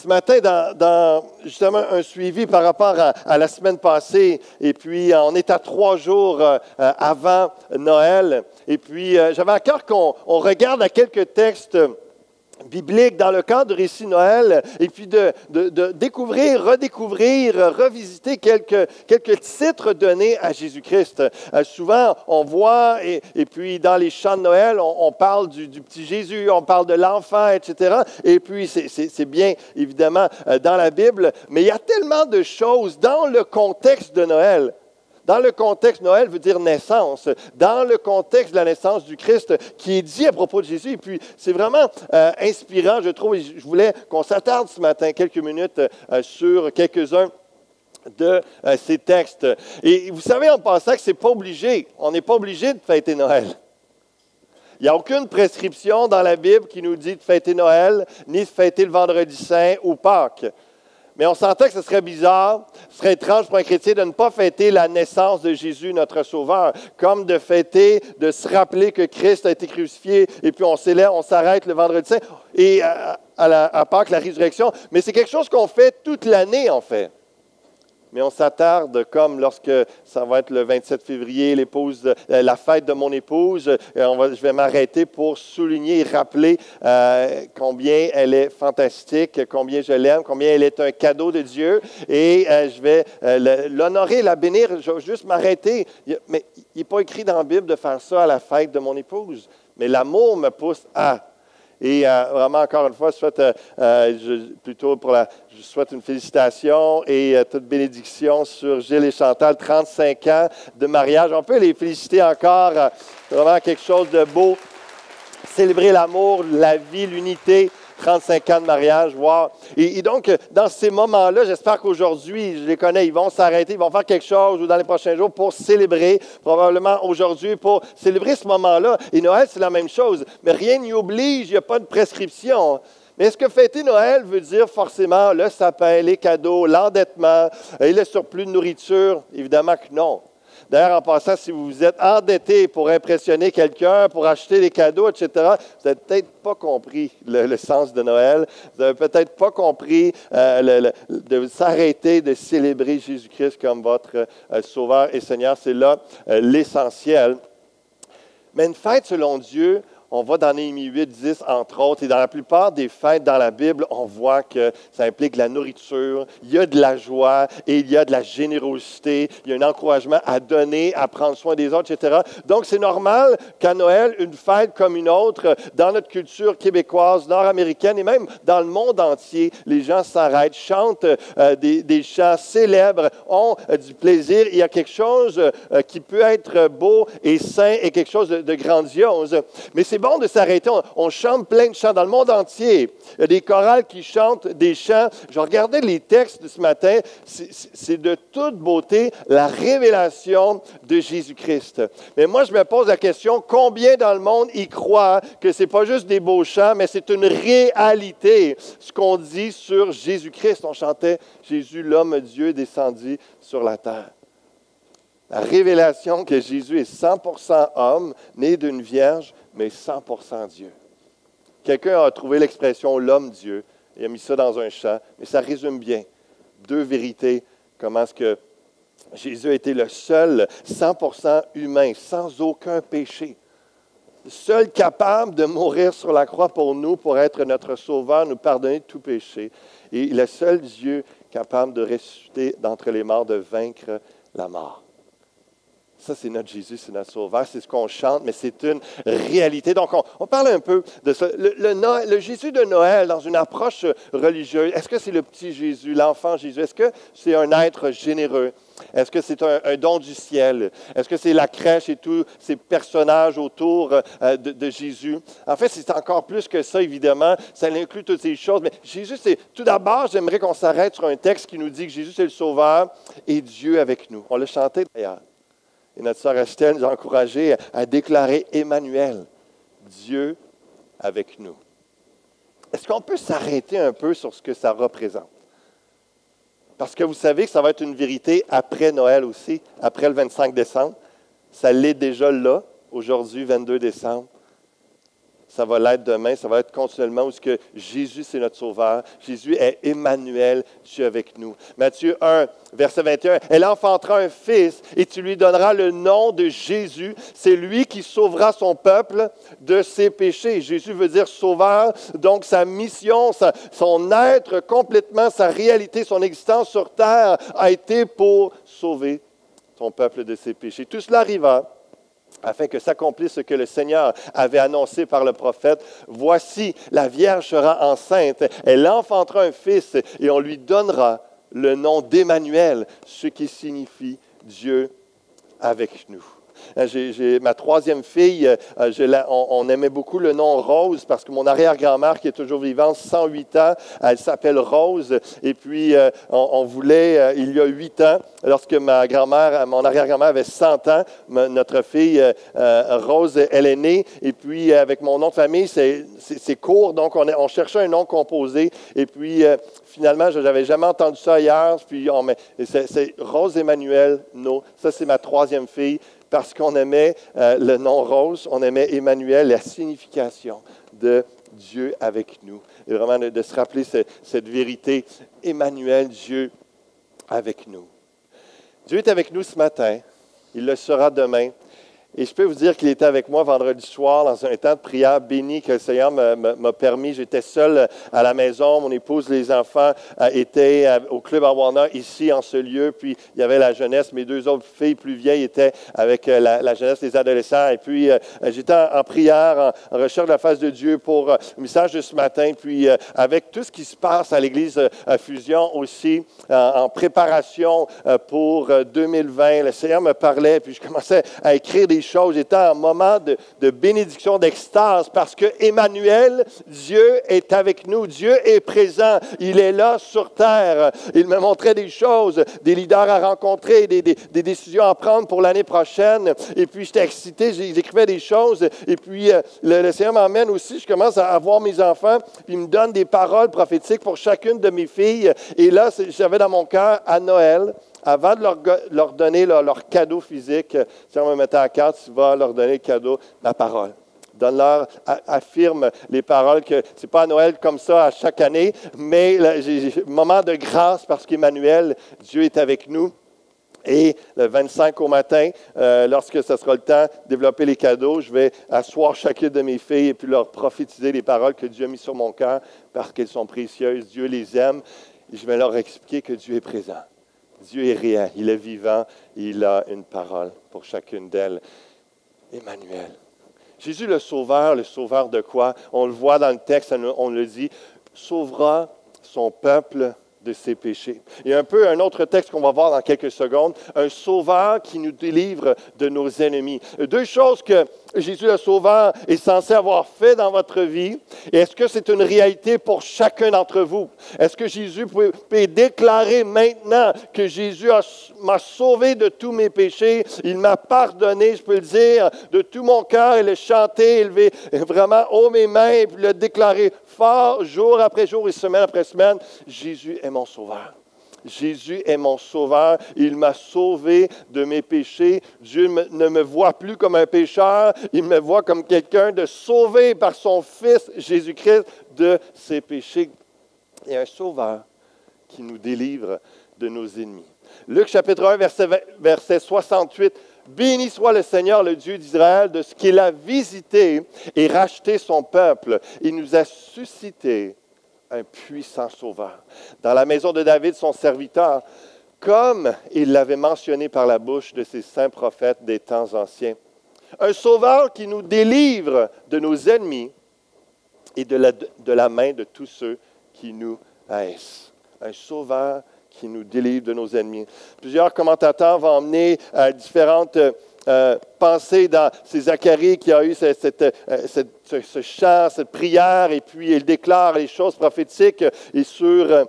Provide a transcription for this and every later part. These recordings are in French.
matin, dans justement un suivi par rapport à la semaine passée, et puis on est à 3 jours avant Noël, et puis j'avais à cœur qu'on regarde à quelques textes bibliques dans le cadre du récit de Noël, et puis de découvrir, redécouvrir, revisiter quelques titres donnés à Jésus-Christ. Souvent, on voit, et puis dans les chants de Noël, on parle du petit Jésus, on parle de l'enfant, etc. Et puis, c'est bien, évidemment, dans la Bible, mais il y a tellement de choses dans le contexte de Noël. Dans le contexte, Noël veut dire naissance. Dans le contexte de la naissance du Christ qui est dit à propos de Jésus. Et puis, c'est vraiment inspirant, je trouve. Et je voulais qu'on s'attarde ce matin quelques minutes sur quelques-uns de ces textes. Et vous savez, en passant, que ce n'est pas obligé. On n'est pas obligé de fêter Noël. Il n'y a aucune prescription dans la Bible qui nous dit de fêter Noël, ni de fêter le Vendredi Saint ou Pâques. Mais on s'entend que ce serait bizarre, ce serait étrange pour un chrétien de ne pas fêter la naissance de Jésus, notre Sauveur, comme de fêter, de se rappeler que Christ a été crucifié, et puis on s'arrête le Vendredi Saint, et à Pâques, la résurrection. Mais c'est quelque chose qu'on fait toute l'année, en fait. Mais on s'attarde, comme lorsque ça va être le 27 février, la fête de mon épouse, je vais m'arrêter pour souligner et rappeler combien elle est fantastique, combien je l'aime, combien elle est un cadeau de Dieu. Et je vais l'honorer, la bénir. Je vais juste m'arrêter. Mais il n'est pas écrit dans la Bible de faire ça à la fête de mon épouse. Mais l'amour me pousse à. Et vraiment, encore une fois, je souhaite une félicitation et toute bénédiction sur Gilles et Chantal, 35 ans de mariage. On peut les féliciter encore. Vraiment quelque chose de beau. Célébrer l'amour, la vie, l'unité. 35 ans de mariage, wow. Et donc, dans ces moments-là, j'espère qu'aujourd'hui, je les connais, ils vont s'arrêter, ils vont faire quelque chose ou dans les prochains jours pour célébrer, probablement aujourd'hui, pour célébrer ce moment-là. Et Noël, c'est la même chose. Mais rien n'y oblige, il n'y a pas de prescription. Mais est-ce que fêter Noël veut dire forcément le sapin, les cadeaux, l'endettement et le surplus de nourriture? Évidemment que non. D'ailleurs, en passant, si vous vous êtes endetté pour impressionner quelqu'un, pour acheter des cadeaux, etc., vous n'avez peut-être pas compris le sens de Noël. Vous n'avez peut-être pas compris de s'arrêter de célébrer Jésus-Christ comme votre Sauveur et Seigneur. C'est là l'essentiel. Mais une fête selon Dieu, on va dans Néhémie 8, 10, entre autres, et dans la plupart des fêtes dans la Bible, on voit que ça implique la nourriture, il y a de la joie et il y a de la générosité, il y a un encouragement à donner, à prendre soin des autres, etc. Donc, c'est normal qu'à Noël, une fête comme une autre, dans notre culture québécoise, nord-américaine et même dans le monde entier, les gens s'arrêtent, chantent des chants célèbres, ont du plaisir. Il y a quelque chose qui peut être beau et sain et quelque chose de grandiose. Mais c'est bon de s'arrêter. On chante plein de chants dans le monde entier. Il y a des chorales qui chantent des chants. Je regardais les textes de ce matin. C'est de toute beauté la révélation de Jésus-Christ. Mais moi, je me pose la question, combien dans le monde y croient que ce n'est pas juste des beaux chants, mais c'est une réalité, ce qu'on dit sur Jésus-Christ. On chantait « Jésus, l'homme Dieu, descendit sur la terre ». La révélation que Jésus est 100% homme, né d'une vierge, mais 100% Dieu. Quelqu'un a trouvé l'expression « l'homme-dieu » et a mis ça dans un chant, mais ça résume bien deux vérités. Comment est-ce que Jésus a été le seul 100% humain, sans aucun péché. Seul capable de mourir sur la croix pour nous, pour être notre sauveur, nous pardonner de tout péché. Et le seul Dieu capable de ressusciter d'entre les morts, de vaincre la mort. Ça, c'est notre Jésus, c'est notre Sauveur, c'est ce qu'on chante, mais c'est une réalité. Donc, on parle un peu de ça. Le Jésus de Noël, dans une approche religieuse, est-ce que c'est le petit Jésus, l'enfant Jésus? Est-ce que c'est un être généreux? Est-ce que c'est un don du ciel? Est-ce que c'est la crèche et tous ces personnages autour de Jésus? En fait, c'est encore plus que ça, évidemment. Ça inclut toutes ces choses. Mais Jésus, c'est tout d'abord, j'aimerais qu'on s'arrête sur un texte qui nous dit que Jésus, c'est le Sauveur et Dieu avec nous. On l'a chanté d'ailleurs. Et notre sœur Estelle nous a encouragés à déclarer Emmanuel, Dieu avec nous. Est-ce qu'on peut s'arrêter un peu sur ce que ça représente? Parce que vous savez que ça va être une vérité après Noël aussi, après le 25 décembre. Ça l'est déjà là, aujourd'hui, 22 décembre. ça va l'être demain, ça va être continuellement où ce que Jésus, c'est notre Sauveur. Jésus est Emmanuel, Dieu avec nous. Matthieu 1, verset 21, « Elle enfantera un fils et tu lui donneras le nom de Jésus. C'est lui qui sauvera son peuple de ses péchés. » Jésus veut dire Sauveur, donc sa mission, son être complètement, sa réalité, son existence sur terre a été pour sauver son peuple de ses péchés. Tout cela arriva afin que s'accomplisse ce que le Seigneur avait annoncé par le prophète. « Voici, la Vierge sera enceinte, elle enfantera un fils et on lui donnera le nom d'Emmanuel, ce qui signifie Dieu avec nous. » J'ai ma troisième fille, on aimait beaucoup le nom Rose parce que mon arrière-grand-mère qui est toujours vivante, 108 ans, elle s'appelle Rose. Et puis, on voulait, il y a 8 ans, lorsque mon arrière-grand-mère avait 100 ans, notre fille Rose, elle est née. Et puis, avec mon nom de famille, c'est court, donc on cherchait un nom composé. Et puis, finalement, je n'avais jamais entendu ça ailleurs. Puis, c'est Rose Emmanuel, no. Ça, c'est ma troisième fille. Parce qu'on aimait le nom Rose, on aimait Emmanuel, la signification de Dieu avec nous. Et vraiment de se rappeler cette vérité, Emmanuel, Dieu avec nous. Dieu est avec nous ce matin, il le sera demain. Et je peux vous dire qu'il était avec moi vendredi soir dans un temps de prière béni que le Seigneur m'a permis. J'étais seul à la maison. Mon épouse, les enfants étaient au Club Awana, ici en ce lieu. Puis il y avait la jeunesse. Mes 2 autres filles plus vieilles étaient avec la jeunesse, les adolescents. Et puis j'étais en prière, en recherche de la face de Dieu pour le message de ce matin. Puis avec tout ce qui se passe à l'Église Fusion aussi, en préparation pour 2020, le Seigneur me parlait. Puis je commençais à écrire des choses. J'étais en moment de bénédiction, d'extase, parce que Emmanuel, Dieu est avec nous. Dieu est présent. Il est là sur terre. Il me montrait des choses, des leaders à rencontrer, des décisions à prendre pour l'année prochaine. Et puis, j'étais excité. J'écrivais des choses. Et puis, le Seigneur m'emmène aussi. Je commence à voir mes enfants. Puis, il me donne des paroles prophétiques pour chacune de mes filles. Et là, j'avais dans mon cœur, à Noël, avant de leur donner leur cadeau physique, si on me mettait à carte, tu vas leur donner le cadeau, la parole. Donne-leur, affirme les paroles que ce n'est pas à Noël comme ça à chaque année, mais j'ai un moment de grâce parce qu'Emmanuel, Dieu est avec nous. Et le 25 au matin, lorsque ce sera le temps de développer les cadeaux, je vais asseoir chacune de mes filles et puis leur prophétiser les paroles que Dieu a mises sur mon cœur parce qu'elles sont précieuses. Dieu les aime. Et je vais leur expliquer que Dieu est présent. Dieu est réel, il est vivant, il a une parole pour chacune d'elles. Emmanuel. Jésus le sauveur de quoi? On le voit dans le texte, on le dit, sauvera son peuple de ses péchés. Il y a un autre texte qu'on va voir dans quelques secondes, un sauveur qui nous délivre de nos ennemis. 2 choses que Jésus le Sauveur est censé avoir fait dans votre vie. Et est-ce que c'est une réalité pour chacun d'entre vous? Est-ce que Jésus peut déclarer maintenant que Jésus m'a sauvé de tous mes péchés? Il m'a pardonné, je peux le dire, de tout mon cœur et le chanter, élever vraiment haut mes mains et le déclarer fort, jour après jour et semaine après semaine. Jésus est mon Sauveur. Jésus est mon sauveur. Il m'a sauvé de mes péchés. Dieu ne me voit plus comme un pécheur. Il me voit comme quelqu'un de sauvé par son Fils Jésus-Christ de ses péchés. Il y a un sauveur qui nous délivre de nos ennemis. Luc chapitre 1, verset 68. Béni soit le Seigneur, le Dieu d'Israël, de ce qu'il a visité et racheté son peuple. Il nous a suscité un puissant sauveur. Dans la maison de David, son serviteur, comme il l'avait mentionné par la bouche de ses saints prophètes des temps anciens. Un sauveur qui nous délivre de nos ennemis et de la main de tous ceux qui nous haïssent. Un sauveur qui nous délivre de nos ennemis. Plusieurs commentateurs vont emmener différentes pensées dans Zacharie qui a eu ce chant, cette prière, et puis il déclare les choses prophétiques et sur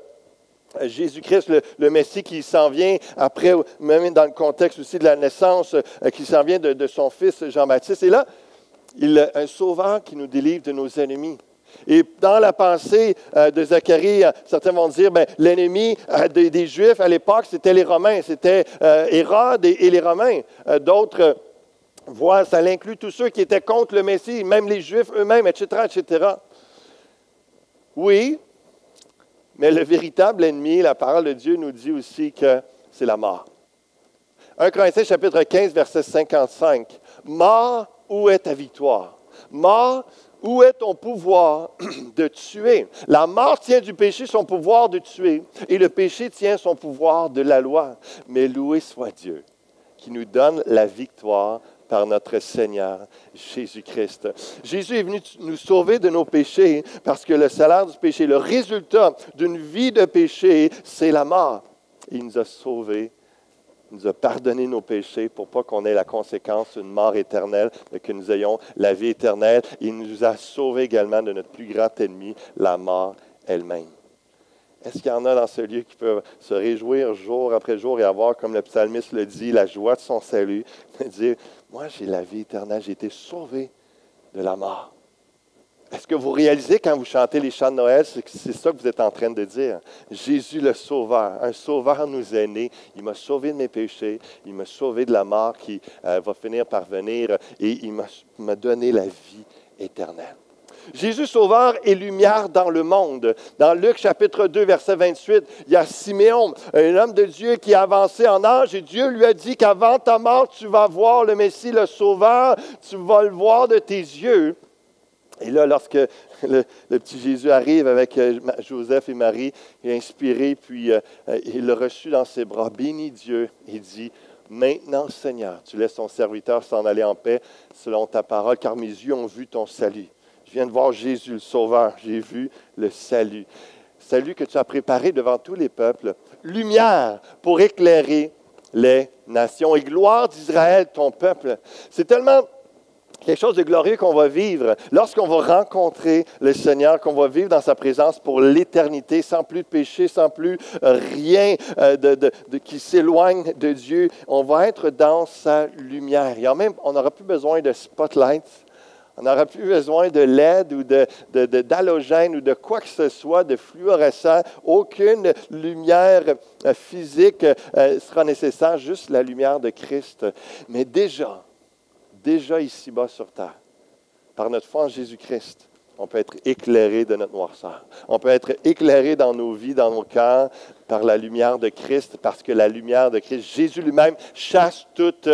Jésus-Christ, le Messie qui s'en vient après, même dans le contexte aussi de la naissance, qui s'en vient de son fils Jean-Baptiste. Et là, un sauveur qui nous délivre de nos ennemis. Et dans la pensée de Zacharie, certains vont dire, l'ennemi des Juifs à l'époque, c'était les Romains, c'était Hérode et les Romains. D'autres voit, ça inclut tous ceux qui étaient contre le Messie, même les Juifs eux-mêmes, etc., etc. Oui, mais le véritable ennemi, la parole de Dieu nous dit aussi que c'est la mort. 1 Corinthiens chapitre 15, verset 55. « Mort, où est ta victoire? Mort, où est ton pouvoir de tuer? La mort tient du péché son pouvoir de tuer, et le péché tient son pouvoir de la loi. Mais loué soit Dieu, qui nous donne la victoire par notre Seigneur Jésus-Christ. » Jésus est venu nous sauver de nos péchés parce que le salaire du péché, le résultat d'une vie de péché, c'est la mort. Il nous a sauvés. Il nous a pardonné nos péchés pour pas qu'on ait la conséquence d'une mort éternelle, mais que nous ayons la vie éternelle. Il nous a sauvés également de notre plus grand ennemi, la mort elle-même. Est-ce qu'il y en a dans ce lieu qui peuvent se réjouir jour après jour et avoir, comme le psalmiste le dit, la joie de son salut, de dire, moi j'ai la vie éternelle, j'ai été sauvé de la mort. Est-ce que vous réalisez quand vous chantez les chants de Noël, c'est ça que vous êtes en train de dire? Jésus le Sauveur, un Sauveur nous est né. Il m'a sauvé de mes péchés, il m'a sauvé de la mort qui va finir par venir et il m'a donné la vie éternelle. Jésus Sauveur est lumière dans le monde. Dans Luc chapitre 2, verset 28, il y a Siméon, un homme de Dieu qui a avancé en âge et Dieu lui a dit qu'avant ta mort, tu vas voir le Messie, le Sauveur, tu vas le voir de tes yeux. Et là, lorsque le petit Jésus arrive avec Joseph et Marie, il est inspiré, puis il l'a reçu dans ses bras, bénit Dieu, il dit, « Maintenant, Seigneur, tu laisses ton serviteur s'en aller en paix selon ta parole, car mes yeux ont vu ton salut. » Je viens de voir Jésus, le Sauveur, j'ai vu le salut. Salut que tu as préparé devant tous les peuples, lumière pour éclairer les nations et gloire d'Israël, ton peuple. C'est tellement quelque chose de glorieux qu'on va vivre lorsqu'on va rencontrer le Seigneur, qu'on va vivre dans sa présence pour l'éternité, sans plus de péché, sans plus rien qui s'éloigne de Dieu. On va être dans sa lumière. Et même, on n'aura plus besoin de spotlights. On n'aura plus besoin de LED ou d'halogène ou de quoi que ce soit, de fluorescent. Aucune lumière physique sera nécessaire, juste la lumière de Christ. Mais déjà ici-bas sur terre, par notre foi en Jésus-Christ, on peut être éclairé de notre noirceur. On peut être éclairé dans nos vies, dans nos cœurs, par la lumière de Christ, parce que la lumière de Christ, Jésus lui-même, chasse toutes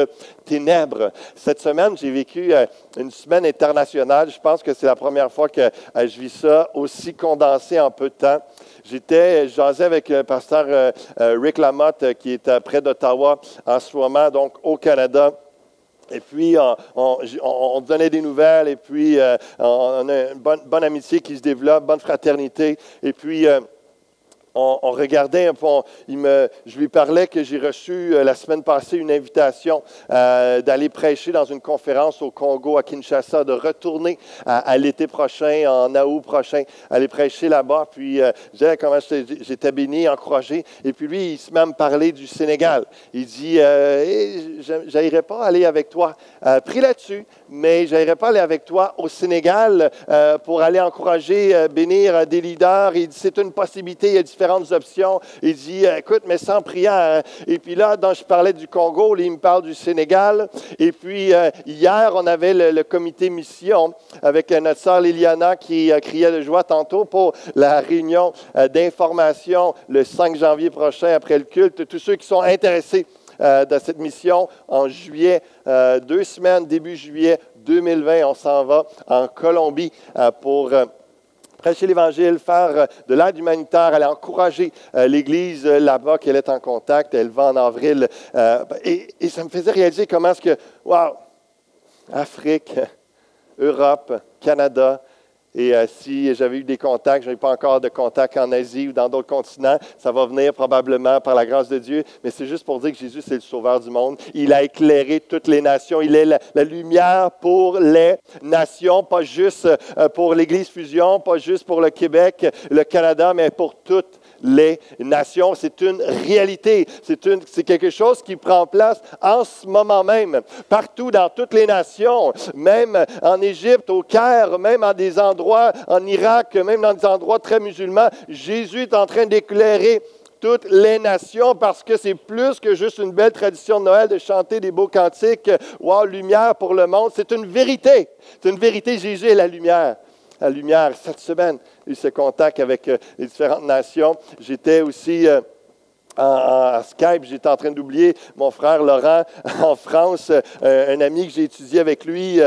ténèbres. Cette semaine, j'ai vécu une semaine internationale. Je pense que c'est la première fois que je vis ça aussi condensé en peu de temps. Je jasais avec le pasteur Rick Lamotte, qui est près d'Ottawa en ce moment, donc au Canada. Et puis, on donnait des nouvelles, et puis on a une bonne amitié qui se développe, bonne fraternité. Et puis, on regardait, je lui parlais que j'ai reçu la semaine passée une invitation d'aller prêcher dans une conférence au Congo, à Kinshasa, de retourner à l'été prochain, en août prochain, aller prêcher là-bas. Puis, je disais comment j'étais béni, encouragé. Et puis lui, il se met à me parler du Sénégal. Il dit, je n'irai pas aller avec toi. Pris là-dessus, mais je n'irai pas aller avec toi au Sénégal pour aller encourager, bénir des leaders. Il dit, c'est une possibilité, il y a différentes options. Il dit, écoute, mais sans prière. Et puis là, je parlais du Congo, il me parle du Sénégal. Et puis, hier, on avait le comité mission avec notre sœur Liliana qui criait de joie tantôt pour la réunion d'information le 5 janvier prochain après le culte. Tous ceux qui sont intéressés dans cette mission en juillet, 2 semaines, début juillet 2020, on s'en va en Colombie pour prêcher l'Évangile, faire de l'aide humanitaire, aller encourager l'Église là-bas qu'elle est en contact. Elle va en avril. Et ça me faisait réaliser comment est-ce que, wow, Afrique, Europe, Canada, et si j'avais eu des contacts, je n'avais pas encore de contacts en Asie ou dans d'autres continents, ça va venir probablement par la grâce de Dieu, mais c'est juste pour dire que Jésus, c'est le sauveur du monde. Il a éclairé toutes les nations. Il est la lumière pour les nations, pas juste pour l'Église Fusion, pas juste pour le Québec, le Canada, mais pour toutes les nations. C'est une réalité. C'est quelque chose qui prend place en ce moment même, partout dans toutes les nations, même en Égypte, au Caire, même en des endroits en Irak, même dans des endroits très musulmans. Jésus est en train d'éclairer toutes les nations, parce que c'est plus que juste une belle tradition de Noël de chanter des beaux cantiques. Wow, lumière pour le monde. C'est une vérité. C'est une vérité. Jésus est la lumière. La lumière. Cette semaine, j'ai eu ce contact avec les différentes nations. J'étais aussi en Skype, j'étais en train d'oublier mon frère Laurent en France, un ami que j'ai étudié avec lui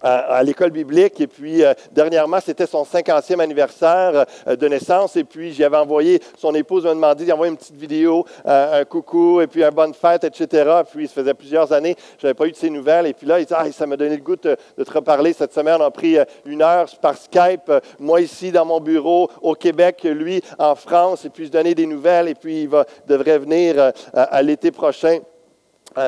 à l'école biblique. Et puis, dernièrement, c'était son 50e anniversaire de naissance. Et puis, j'y avais envoyé, son épouse m'a demandé d'envoyer une petite vidéo, un coucou, et puis un bonne fête, etc. Puis, ça faisait plusieurs années que je n'avais pas eu de ses nouvelles. Et puis là, il dit, ça m'a donné le goût de te reparler. Cette semaine, on a pris 1 heure par Skype, moi ici dans mon bureau au Québec, lui en France, et puis se donner des nouvelles. Et puis, il devrait venir à l'été prochain.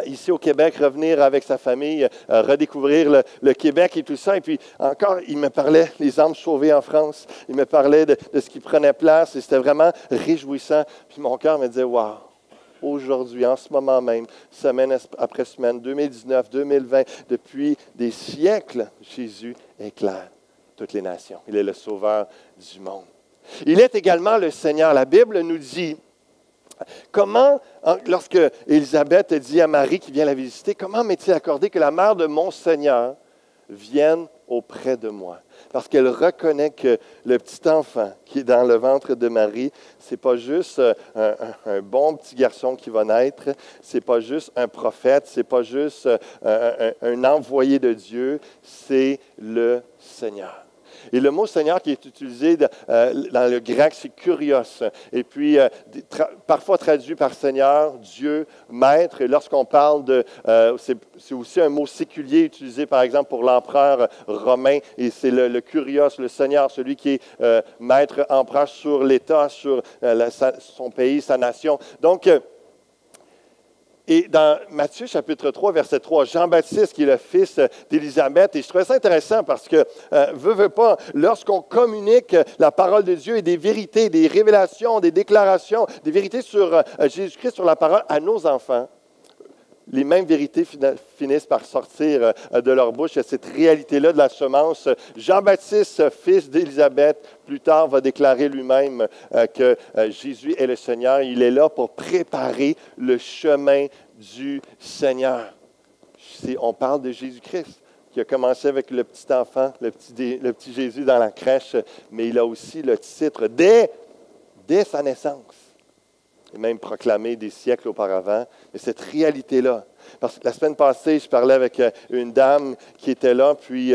Ici au Québec, revenir avec sa famille, redécouvrir le Québec et tout ça. Et puis encore, il me parlait des âmes sauvées en France. Il me parlait de ce qui prenait place et c'était vraiment réjouissant. Puis mon cœur me disait, wow, aujourd'hui, en ce moment même, semaine après semaine, 2019, 2020, depuis des siècles, Jésus éclaire toutes les nations. Il est le sauveur du monde. Il est également le Seigneur. La Bible nous dit, comment, lorsque Élisabeth dit à Marie qui vient la visiter, comment m'est-il accordé que la mère de mon Seigneur vienne auprès de moi? Parce qu'elle reconnaît que le petit enfant qui est dans le ventre de Marie, ce n'est pas juste un bon petit garçon qui va naître, ce n'est pas juste un prophète, ce n'est pas juste un envoyé de Dieu, c'est le Seigneur. Et le mot Seigneur qui est utilisé dans le grec, c'est kurios. Et puis, parfois traduit par Seigneur, Dieu, Maître. Et lorsqu'on parle c'est aussi un mot séculier utilisé, par exemple, pour l'empereur romain. Et c'est le kurios, le Seigneur, celui qui est Maître, empereur sur l'État, sur son pays, sa nation. Donc, et dans Matthieu chapitre 3, verset 3, Jean-Baptiste, qui est le fils d'Élisabeth, et je trouvais ça intéressant parce que, veut pas, lorsqu'on communique la parole de Dieu et des vérités, des révélations, des déclarations, des vérités sur Jésus-Christ, sur la parole à nos enfants, les mêmes vérités finissent par sortir de leur bouche. Il y a cette réalité-là de la semence. Jean-Baptiste, fils d'Élisabeth, plus tard va déclarer lui-même que Jésus est le Seigneur. Il est là pour préparer le chemin du Seigneur. On parle de Jésus-Christ, qui a commencé avec le petit enfant, le petit Jésus dans la crèche, mais il a aussi le titre dès sa naissance. Et même proclamé des siècles auparavant. Mais cette réalité-là, parce que la semaine passée, je parlais avec une dame qui était là, puis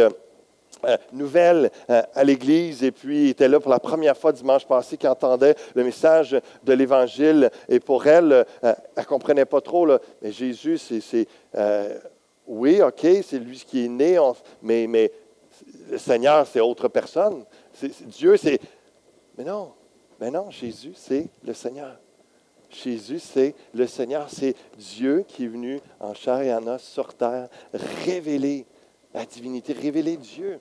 nouvelle à l'Église, et puis était là pour la première fois dimanche passé, qui entendait le message de l'Évangile. Et pour elle, elle ne comprenait pas trop, là, mais Jésus, oui, OK, c'est lui qui est né, mais le Seigneur, c'est autre personne. Dieu, c'est... Mais non, Jésus, c'est le Seigneur. Jésus, c'est le Seigneur, c'est Dieu qui est venu en chair et en os sur terre, révéler la divinité, révéler Dieu,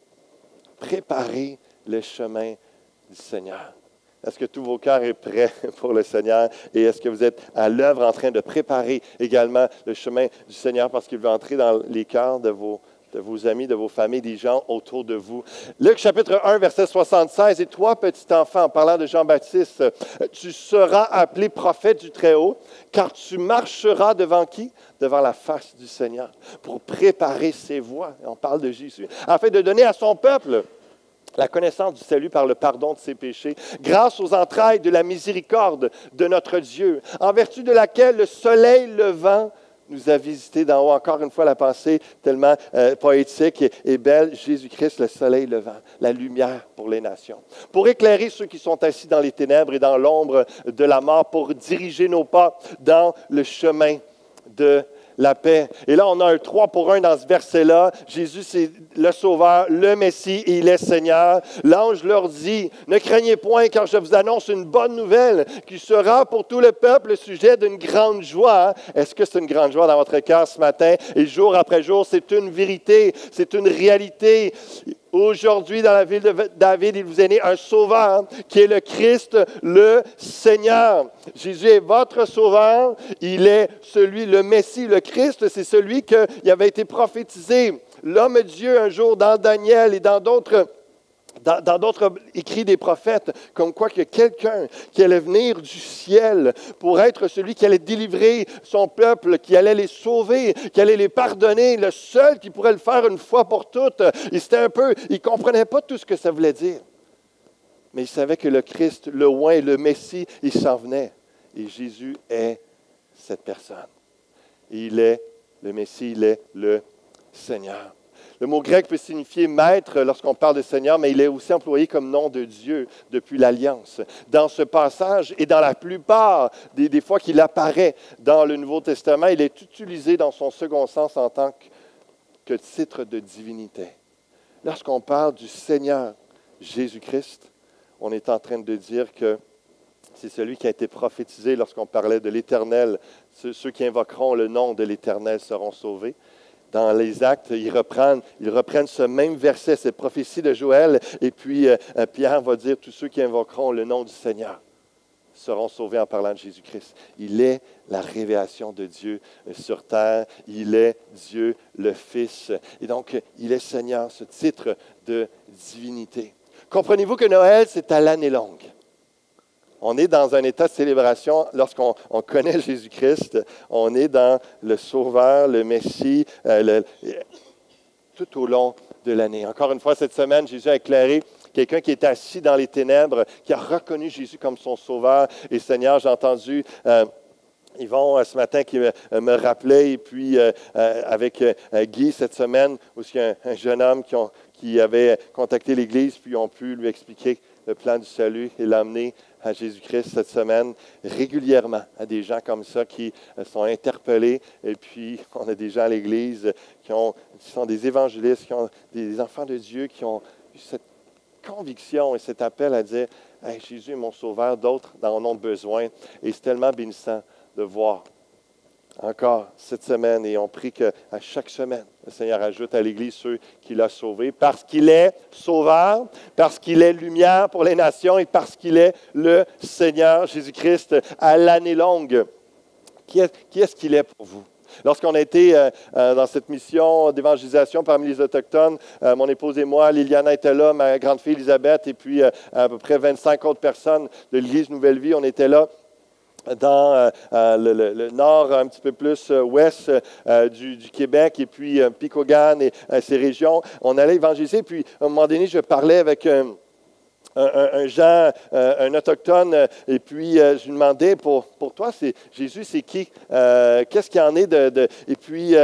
préparer le chemin du Seigneur. Est-ce que tous vos cœurs sont prêts pour le Seigneur? Et est-ce que vous êtes à l'œuvre en train de préparer également le chemin du Seigneur parce qu'il veut entrer dans les cœurs de vos amis, de vos familles, des gens autour de vous. Luc chapitre 1, verset 76. « Et toi, petit enfant, en parlant de Jean-Baptiste, tu seras appelé prophète du Très-Haut, car tu marcheras devant qui? Devant la face du Seigneur, pour préparer ses voies. » On parle de Jésus. Afin de donner à son peuple la connaissance du salut par le pardon de ses péchés, grâce aux entrailles de la miséricorde de notre Dieu, en vertu de laquelle le soleil levant nous a visité d'en haut. Encore une fois, la pensée tellement poétique et belle. Jésus-Christ, le soleil levant, la lumière pour les nations. Pour éclairer ceux qui sont assis dans les ténèbres et dans l'ombre de la mort, pour diriger nos pas dans le chemin de la paix. Et là, on a un 3 pour 1 dans ce verset-là. Jésus, c'est le Sauveur, le Messie, et il est Seigneur. L'ange leur dit, « Ne craignez point, car je vous annonce une bonne nouvelle qui sera pour tout le peuple le sujet d'une grande joie. » Est-ce que c'est une grande joie dans votre cœur ce matin? Et jour après jour, c'est une vérité, c'est une réalité. Aujourd'hui, dans la ville de David, il vous est né un sauveur qui est le Christ, le Seigneur. Jésus est votre sauveur. Il est celui, le Messie, le Christ, c'est celui qui avait été prophétisé. L'homme Dieu, un jour, dans Daniel et dans d'autres Dans d'autres écrits des prophètes, comme quoi que quelqu'un qui allait venir du ciel pour être celui qui allait délivrer son peuple, qui allait les sauver, qui allait les pardonner, le seul qui pourrait le faire une fois pour toutes. Il ne comprenait pas tout ce que ça voulait dire. Mais il savait que le Christ, le oint, le Messie, il s'en venait. Et Jésus est cette personne. Et il est le Messie, il est le Seigneur. Le mot grec peut signifier maître lorsqu'on parle de Seigneur, mais il est aussi employé comme nom de Dieu depuis l'Alliance. Dans ce passage et dans la plupart des fois qu'il apparaît dans le Nouveau Testament, il est utilisé dans son second sens en tant que titre de divinité. Lorsqu'on parle du Seigneur Jésus-Christ, on est en train de dire que c'est celui qui a été prophétisé lorsqu'on parlait de l'Éternel. Ceux qui invoqueront le nom de l'Éternel seront sauvés. Dans les Actes, ils reprennent ce même verset, cette prophétie de Joël, et puis Pierre va dire, tous ceux qui invoqueront le nom du Seigneur seront sauvés en parlant de Jésus-Christ. Il est la révélation de Dieu sur terre, il est Dieu le Fils, et donc il est Seigneur, ce titre de divinité. Comprenez-vous que Noël, c'est à l'année longue. On est dans un état de célébration lorsqu'on connaît Jésus-Christ. On est dans le Sauveur, le Messie, tout au long de l'année. Encore une fois, cette semaine, Jésus a éclairé quelqu'un qui était assis dans les ténèbres, qui a reconnu Jésus comme son Sauveur et Seigneur. J'ai entendu Yvon ce matin qui me rappelait, et puis avec Guy cette semaine, aussi un jeune homme qui avait contacté l'Église, puis ont pu lui expliquer le plan du salut et l'amener à Jésus-Christ cette semaine, régulièrement, à des gens comme ça qui sont interpellés. Et puis, on a des gens à l'Église qui sont des évangélistes, qui ont des enfants de Dieu, qui ont eu cette conviction et cet appel à dire « Hey, Jésus est mon sauveur », d'autres en ont besoin. Et c'est tellement bénissant de voir encore cette semaine, et on prie qu'à chaque semaine, le Seigneur ajoute à l'Église ceux qu'il a sauvés, parce qu'il est sauveur, parce qu'il est lumière pour les nations et parce qu'il est le Seigneur Jésus-Christ à l'année longue. Qui est-ce qu'il est pour vous? Lorsqu'on a été dans cette mission d'évangélisation parmi les Autochtones, mon épouse et moi, Liliana était là, ma grande fille Elisabeth, et puis à peu près 25 autres personnes de l'Église Nouvelle Vie, on était là dans le nord, un petit peu plus ouest du Québec, et puis Picogan et ces régions. On allait évangéliser, puis à un moment donné, je parlais avec un autochtone, et puis je lui demandais, pour toi, Jésus, c'est qui? Qu'est-ce qu'il y en est et puis,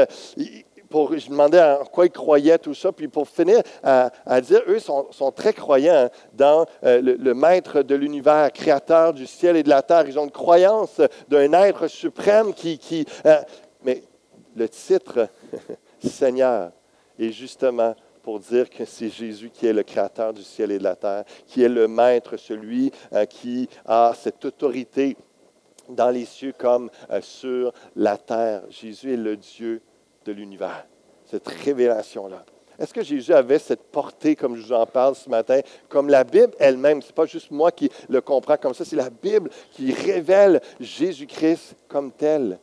je lui demandais en quoi ils croyaient, tout ça, puis pour finir à dire, eux sont très croyants dans le maître de l'univers, créateur du ciel et de la terre. Ils ont une croyance d'un être suprême mais le titre Seigneur est justement pour dire que c'est Jésus qui est le créateur du ciel et de la terre, qui est le maître, celui qui a cette autorité dans les cieux comme sur la terre. Jésus est le Dieu de l'univers, cette révélation-là. Est-ce que Jésus avait cette portée, comme je vous en parle ce matin, comme la Bible elle-même? Ce n'est pas juste moi qui le comprends comme ça, c'est la Bible qui révèle Jésus-Christ comme tel.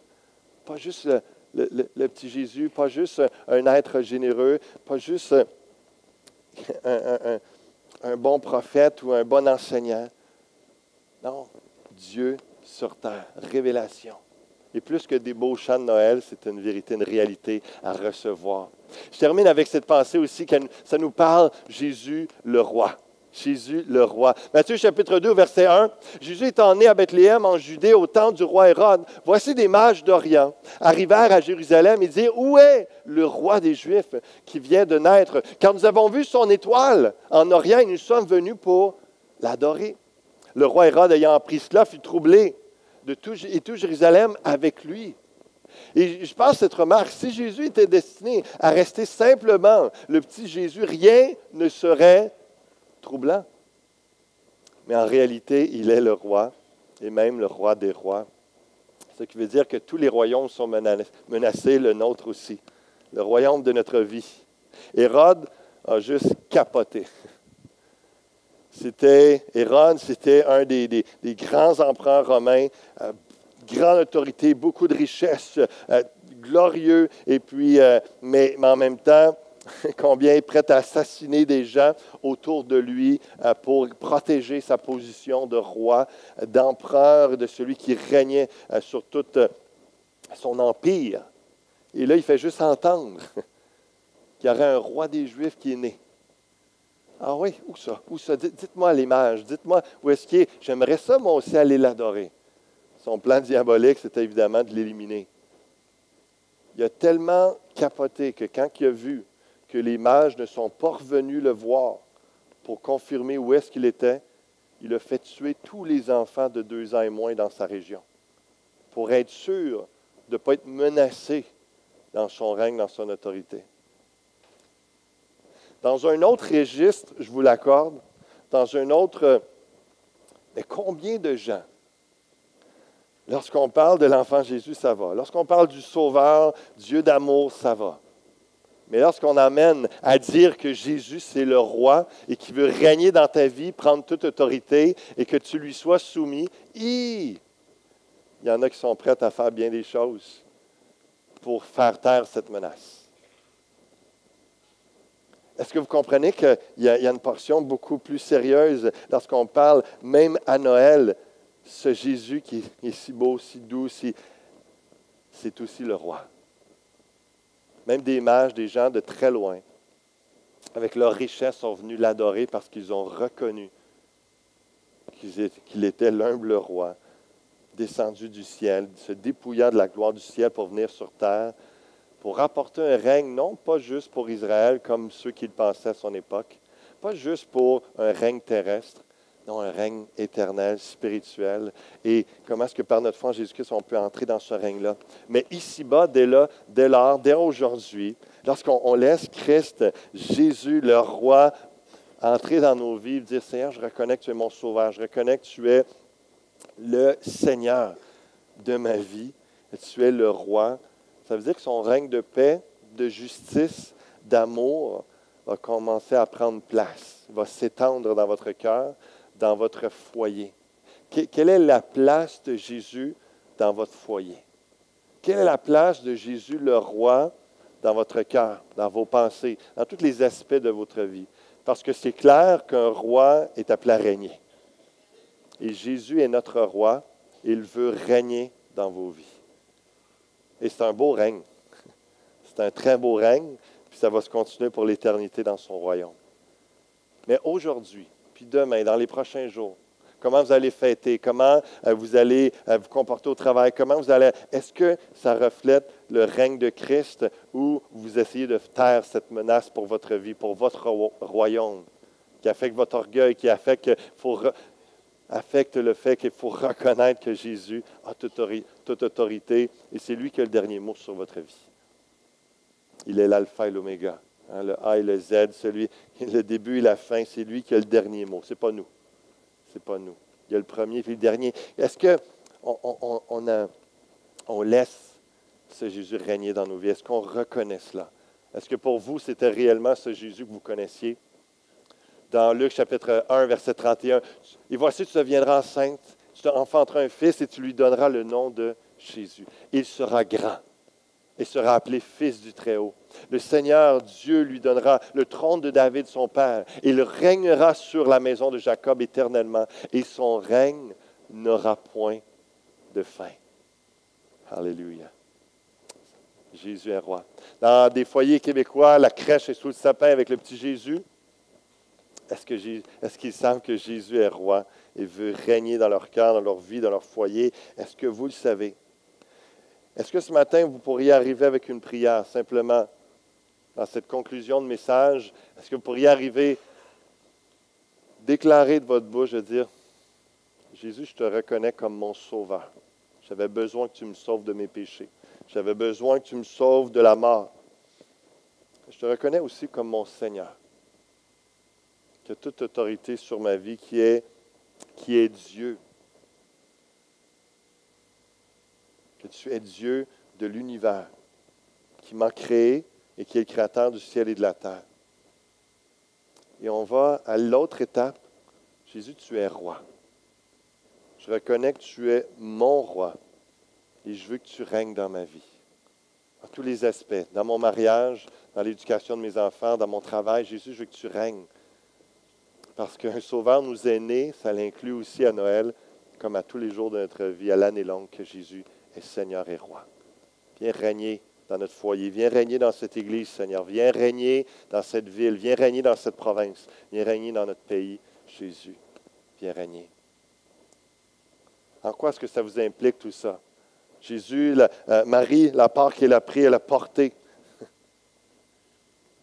Pas juste le petit Jésus, pas juste un être généreux, pas juste un bon prophète ou un bon enseignant. Non, Dieu sur terre, révélation. Et plus que des beaux chants de Noël, c'est une vérité, une réalité à recevoir. Je termine avec cette pensée aussi, que ça nous parle Jésus le roi. Jésus le roi. Matthieu chapitre 2, verset 1. Jésus étant né à Bethléem en Judée au temps du roi Hérode, voici des mages d'Orient arrivèrent à Jérusalem et dirent, où est le roi des Juifs qui vient de naître? Car nous avons vu son étoile en Orient et nous sommes venus pour l'adorer. Le roi Hérode ayant appris cela fut troublé et tout Jérusalem avec lui. Et je pense cette remarque, si Jésus était destiné à rester simplement le petit Jésus, rien ne serait troublant. Mais en réalité, il est le roi, et même le roi des rois. Ce qui veut dire que tous les royaumes sont menacés, le nôtre aussi. Le royaume de notre vie. Hérode a juste capoté. Hérode, c'était un des grands empereurs romains, grande autorité, beaucoup de richesses, glorieux, et puis, mais en même temps, combien il est prêt à assassiner des gens autour de lui pour protéger sa position de roi, d'empereur, de celui qui régnait sur tout son empire. Et là, il fait juste entendre qu'il y aurait un roi des Juifs qui est né. Ah oui, où ça? Où ça? Dites-moi l'image, dites-moi où est-ce qu'il est. J'aimerais ça, moi aussi, aller l'adorer. Son plan diabolique, c'était évidemment de l'éliminer. Il a tellement capoté que quand il a vu que les mages ne sont pas revenus le voir pour confirmer où est-ce qu'il était, il a fait tuer tous les enfants de 2 ans et moins dans sa région pour être sûr de ne pas être menacé dans son règne, dans son autorité. Dans un autre registre, je vous l'accorde, dans un autre... Mais combien de gens, lorsqu'on parle de l'enfant Jésus, ça va. Lorsqu'on parle du Sauveur, Dieu d'amour, ça va. Mais lorsqu'on amène à dire que Jésus, c'est le roi et qu'il veut régner dans ta vie, prendre toute autorité et que tu lui sois soumis, il y en a qui sont prêts à faire bien des choses pour faire taire cette menace. Est-ce que vous comprenez qu'il y a une portion beaucoup plus sérieuse lorsqu'on parle, même à Noël, ce Jésus qui est si beau, si doux, c'est aussi le roi. Même des mages, des gens de très loin, avec leur richesse, sont venus l'adorer parce qu'ils ont reconnu qu'il était l'humble roi, descendu du ciel, se dépouillant de la gloire du ciel pour venir sur terre, pour rapporter un règne, non pas juste pour Israël, comme ceux qui le pensaient à son époque, pas juste pour un règne terrestre, non, un règne éternel, spirituel. Et comment est-ce que par notre foi en Jésus-Christ, on peut entrer dans ce règne-là? Mais ici-bas, dès lors, dès aujourd'hui, lorsqu'on laisse Christ, Jésus, le roi, entrer dans nos vies, dire, Seigneur, je reconnais que tu es mon sauveur, je reconnais que tu es le Seigneur de ma vie, que tu es le roi. Ça veut dire que son règne de paix, de justice, d'amour va commencer à prendre place, va s'étendre dans votre cœur, dans votre foyer. Quelle est la place de Jésus dans votre foyer? Quelle est la place de Jésus, le roi, dans votre cœur, dans vos pensées, dans tous les aspects de votre vie? Parce que c'est clair qu'un roi est appelé à régner. Et Jésus est notre roi, et il veut régner dans vos vies. Et c'est un beau règne. C'est un très beau règne, puis ça va se continuer pour l'éternité dans son royaume. Mais aujourd'hui, puis demain, dans les prochains jours, comment vous allez fêter, comment vous allez vous comporter au travail, comment vous allez... Est-ce que ça reflète le règne de Christ ou vous essayez de taire cette menace pour votre vie, pour votre royaume, qui affecte votre orgueil, qui affecte le fait qu'il faut reconnaître que Jésus a toute autorité et c'est lui qui a le dernier mot sur votre vie. Il est l'alpha et l'oméga, hein, le A et le Z, le début et la fin, c'est lui qui a le dernier mot. Ce n'est pas nous. C'est pas nous. Il y a le premier et le dernier. Est-ce qu'on laisse ce Jésus régner dans nos vies? Est-ce qu'on reconnaît cela? Est-ce que pour vous, c'était réellement ce Jésus que vous connaissiez? Dans Luc chapitre 1, verset 31, « Et voici, tu deviendras enceinte, tu enfanteras un fils et tu lui donneras le nom de Jésus. Il sera grand et sera appelé Fils du Très-Haut. Le Seigneur Dieu lui donnera le trône de David, son père. Il régnera sur la maison de Jacob éternellement et son règne n'aura point de fin. » Alléluia. Jésus est roi. Dans des foyers québécois, la crèche est sous le sapin avec le petit Jésus. Est-ce qu'ils savent que Jésus est roi et veut régner dans leur cœur, dans leur vie, dans leur foyer? Est-ce que vous le savez? Est-ce que ce matin, vous pourriez arriver avec une prière, simplement, dans cette conclusion de message? Est-ce que vous pourriez arriver, déclarer de votre bouche, de dire, Jésus, je te reconnais comme mon sauveur. J'avais besoin que tu me sauves de mes péchés. J'avais besoin que tu me sauves de la mort. Je te reconnais aussi comme mon Seigneur. Tu as toute autorité sur ma vie qui est Dieu. Que tu es Dieu de l'univers, qui m'a créé et qui est le créateur du ciel et de la terre. Et on va à l'autre étape. Jésus, tu es roi. Je reconnais que tu es mon roi et je veux que tu règnes dans ma vie. à tous les aspects, dans mon mariage, dans l'éducation de mes enfants, dans mon travail. Jésus, je veux que tu règnes. Parce qu'un sauveur nous est né, ça l'inclut aussi à Noël, comme à tous les jours de notre vie, à l'année longue, que Jésus est Seigneur et Roi. Viens régner dans notre foyer, viens régner dans cette église, Seigneur. Viens régner dans cette ville, viens régner dans cette province, viens régner dans notre pays. Jésus, viens régner. En quoi est-ce que ça vous implique tout ça? Jésus, Marie, la part qu'elle a pris, elle a porté.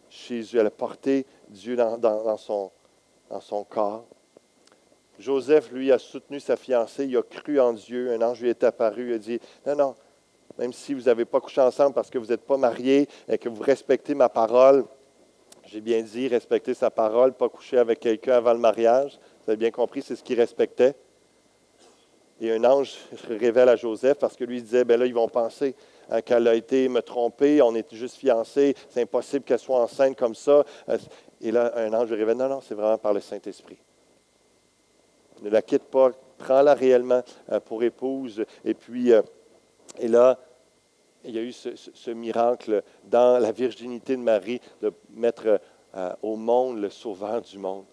Jésus, elle a porté Dieu dans son corps. Joseph, lui, a soutenu sa fiancée, il a cru en Dieu. Un ange lui est apparu, il a dit, non, non, même si vous n'avez pas couché ensemble parce que vous n'êtes pas mariés et que vous respectez ma parole, j'ai bien dit, respecter sa parole, pas coucher avec quelqu'un avant le mariage. Vous avez bien compris, c'est ce qu'il respectait. Et un ange révèle à Joseph parce que lui il disait, bien là, ils vont penser qu'elle a été me tromper, on est juste fiancés, c'est impossible qu'elle soit enceinte comme ça. Et là, un ange révèle, non, non, c'est vraiment par le Saint-Esprit. Ne la quitte pas, prends-la réellement pour épouse. Et puis, et là, il y a eu ce miracle dans la virginité de Marie de mettre au monde le sauveur du monde.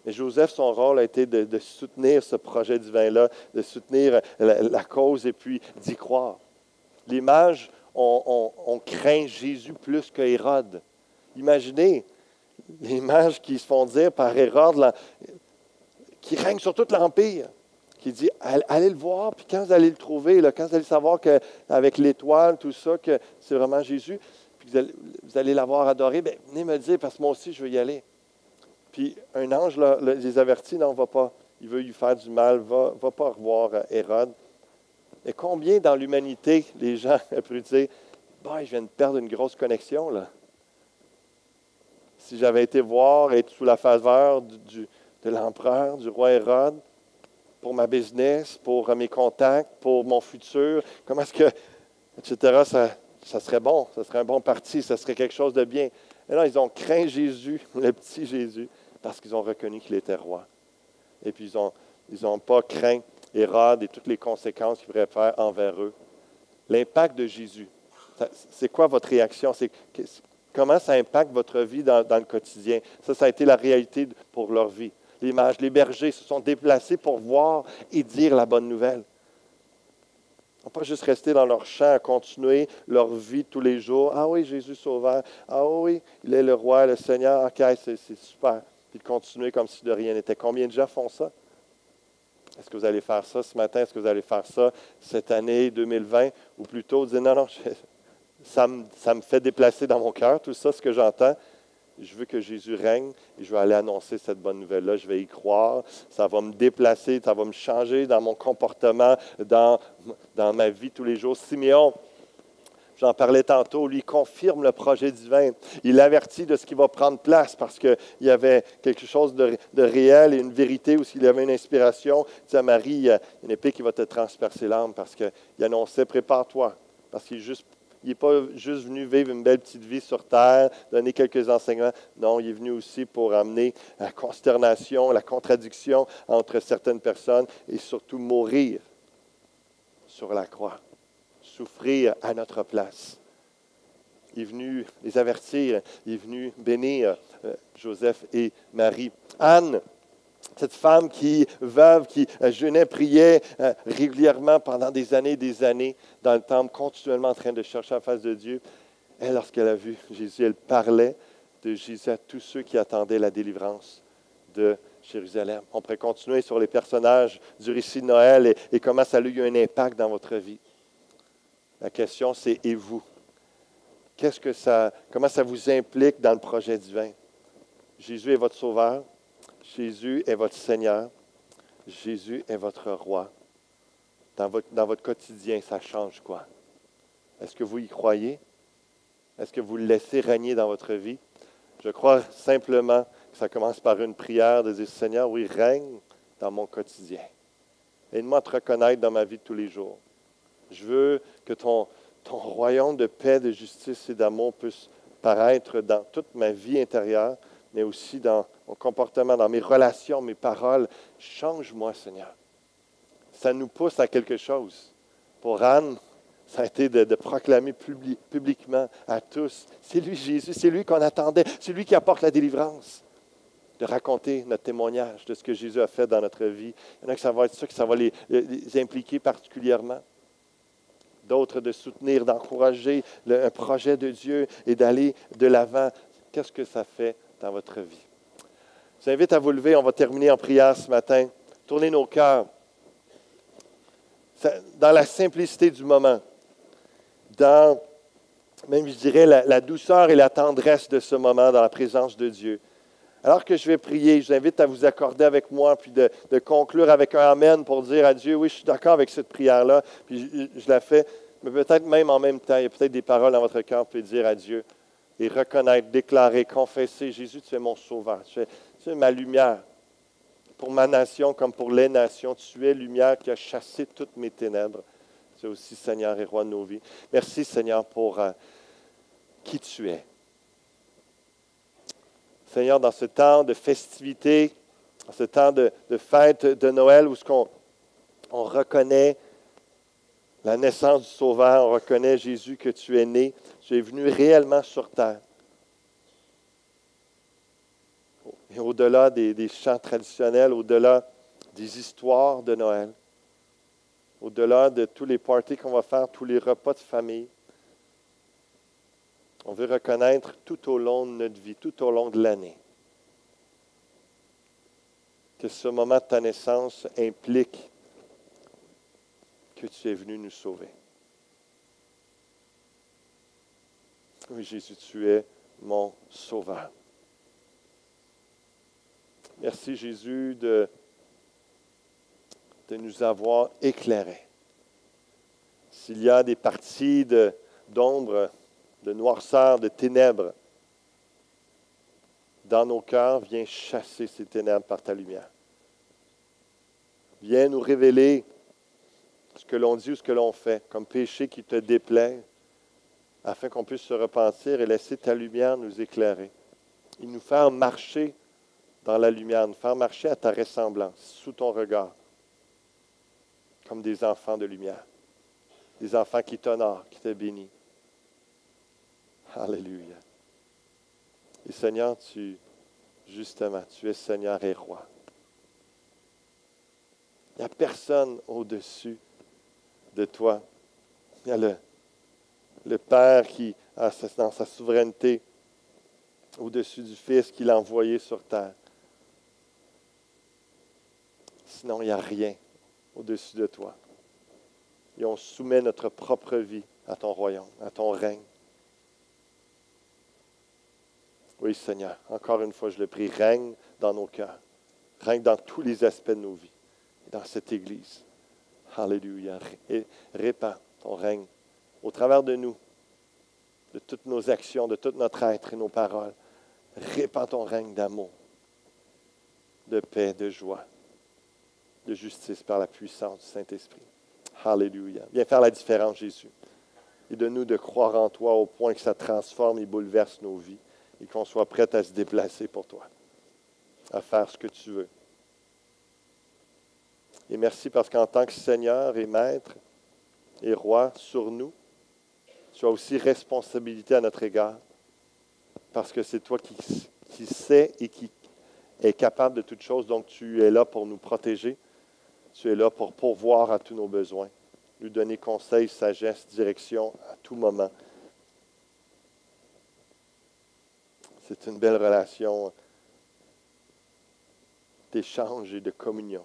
Mais Joseph, son rôle a été de soutenir ce projet divin-là, de soutenir la cause et puis d'y croire. Les mages ont craint Jésus plus que Hérode. Imaginez les mages qui se font dire par Hérode, qui règne sur tout l'Empire, qui dit, allez le voir, puis quand vous allez le trouver, là, quand vous allez savoir qu'avec l'étoile, tout ça, que c'est vraiment Jésus, puis vous allez l'avoir adoré, bien, venez me le dire, parce que moi aussi, je veux y aller. Puis un ange les avertit, non, va pas. Il veut lui faire du mal, va pas revoir Hérode. Et combien dans l'humanité, les gens ont pu dire, bah, je viens de perdre une grosse connexion, là. Si j'avais été voir, être sous la faveur de l'empereur, du roi Hérode, pour ma business, pour mes contacts, pour mon futur, comment est-ce que, etc., ça serait bon, ça serait un bon parti, ça serait quelque chose de bien. Et là, ils ont craint Jésus, le petit Jésus, parce qu'ils ont reconnu qu'il était roi. Et puis, ils n'ont pas craint Hérode et toutes les conséquences qu'il pourrait faire envers eux. L'impact de Jésus, c'est quoi votre réaction? Comment ça impacte votre vie dans le quotidien? Ça a été la réalité pour leur vie. Les mages, les bergers se sont déplacés pour voir et dire la bonne nouvelle. Ils n'ont pas juste resté dans leur champ à continuer leur vie tous les jours. Ah oui, Jésus Sauveur. Ah oui, il est le roi, le Seigneur. OK, c'est super. Puis de continuer comme si de rien n'était. Combien de gens font ça? Est-ce que vous allez faire ça ce matin? Est-ce que vous allez faire ça cette année 2020? Ou plutôt dire, non, ça me fait déplacer dans mon cœur, tout ça, ce que j'entends. Je veux que Jésus règne et je vais aller annoncer cette bonne nouvelle-là. Je vais y croire. Ça va me déplacer, ça va me changer dans mon comportement, dans ma vie tous les jours. Siméon, j'en parlais tantôt, lui confirme le projet divin. Il avertit de ce qui va prendre place parce qu'il y avait quelque chose de réel et une vérité, ou s'il y avait une inspiration. Il dit à Marie, il y a une épée qui va te transpercer l'âme parce qu'il annonçait, prépare-toi. Parce qu'il n'est pas juste venu vivre une belle petite vie sur terre, donner quelques enseignements. Non, il est venu aussi pour amener la consternation, la contradiction entre certaines personnes et surtout mourir sur la croix. Souffrir à notre place. Il est venu les avertir, il est venu bénir Joseph et Marie. Anne, cette femme veuve, qui jeûnait, priait régulièrement pendant des années dans le temple, continuellement en train de chercher la face de Dieu. Elle, lorsqu'elle a vu Jésus, elle parlait de Jésus à tous ceux qui attendaient la délivrance de Jérusalem. On pourrait continuer sur les personnages du récit de Noël et comment ça a eu un impact dans votre vie. La question, c'est « et vous » ? Comment ça vous implique dans le projet divin? Jésus est votre sauveur. Jésus est votre Seigneur. Jésus est votre roi. Dans votre quotidien, ça change quoi? Est-ce que vous y croyez? Est-ce que vous le laissez régner dans votre vie? Je crois simplement que ça commence par une prière de dire « Seigneur, oui, règne dans mon quotidien. Aide-moi à te reconnaître dans ma vie de tous les jours. Je veux que ton royaume de paix, de justice et d'amour puisse paraître dans toute ma vie intérieure, mais aussi dans mon comportement, dans mes relations, mes paroles. Change-moi, Seigneur. » Ça nous pousse à quelque chose. Pour Anne, Ça a été de proclamer publiquement à tous, c'est lui Jésus, c'est lui qu'on attendait, c'est lui qui apporte la délivrance. De raconter notre témoignage de ce que Jésus a fait dans notre vie. Il y en a que ça va être ça, que ça va les impliquer particulièrement. D'autres de soutenir, d'encourager un projet de Dieu et d'aller de l'avant. Qu'est-ce que ça fait dans votre vie? Je vous invite à vous lever, on va terminer en prière ce matin. Tournez nos cœurs dans la simplicité du moment, dans, même je dirais, la douceur et la tendresse de ce moment dans la présence de Dieu. Alors que je vais prier, je vous invite à vous accorder avec moi, puis de conclure avec un Amen pour dire à Dieu, oui, je suis d'accord avec cette prière-là, puis je la fais, mais peut-être même en même temps, il y a peut-être des paroles dans votre cœur, puis dire à Dieu, et reconnaître, déclarer, confesser, Jésus, tu es mon sauveur, tu es ma lumière, pour ma nation comme pour les nations, tu es lumière qui a chassé toutes mes ténèbres. Tu es aussi Seigneur et Roi de nos vies. Merci Seigneur pour qui tu es. Seigneur, dans ce temps de festivité, dans ce temps de fête de Noël où on reconnaît la naissance du Sauveur, on reconnaît Jésus que tu es né, tu es venu réellement sur terre. Et au-delà des chants traditionnels, au-delà des histoires de Noël, au-delà de tous les parties qu'on va faire, tous les repas de famille, on veut reconnaître tout au long de notre vie, tout au long de l'année, que ce moment de ta naissance implique que tu es venu nous sauver. Oui, Jésus, tu es mon sauveur. Merci, Jésus, de nous avoir éclairés. S'il y a des parties d'ombre, de noirceur, de ténèbres dans nos cœurs, viens chasser ces ténèbres par ta lumière. Viens nous révéler ce que l'on dit ou ce que l'on fait comme péché qui te déplaît, afin qu'on puisse se repentir et laisser ta lumière nous éclairer. Et nous faire marcher dans la lumière, nous faire marcher à ta ressemblance, sous ton regard, comme des enfants de lumière, des enfants qui t'honorent, qui te bénissent. Alléluia. Et Seigneur, justement, tu es Seigneur et Roi. Il n'y a personne au-dessus de toi. Il y a le Père qui, dans sa souveraineté, au-dessus du Fils qu'il a envoyé sur terre. Sinon, il n'y a rien au-dessus de toi. Et on soumet notre propre vie à ton royaume, à ton règne. Oui, Seigneur, encore une fois, je le prie, règne dans nos cœurs, règne dans tous les aspects de nos vies, dans cette Église. Alléluia. Et répands ton règne au travers de nous, de toutes nos actions, de tout notre être et nos paroles. Répands ton règne d'amour, de paix, de joie, de justice par la puissance du Saint-Esprit. Alléluia. Viens faire la différence, Jésus. Et de nous de croire en toi au point que ça transforme et bouleverse nos vies et qu'on soit prêt à se déplacer pour toi, à faire ce que tu veux. Et merci parce qu'en tant que Seigneur et Maître et Roi sur nous, tu as aussi responsabilité à notre égard parce que c'est toi qui sais et qui est capable de toutes choses. Donc, tu es là pour nous protéger. Tu es là pour pourvoir à tous nos besoins, nous donner conseil, sagesse, direction à tout moment. C'est une belle relation d'échange et de communion.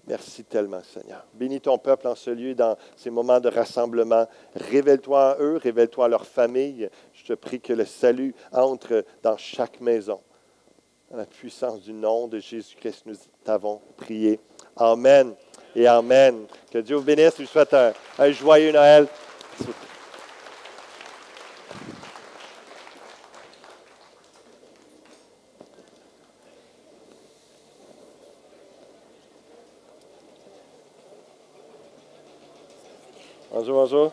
Merci tellement, Seigneur. Bénis ton peuple en ce lieu, dans ces moments de rassemblement. Révèle-toi à eux, révèle-toi à leur famille. Je te prie que le salut entre dans chaque maison. Dans la puissance du nom de Jésus-Christ, nous t'avons prié. Amen et Amen. Que Dieu vous bénisse. Je vous souhaite un joyeux Noël. Bonjour, bonjour.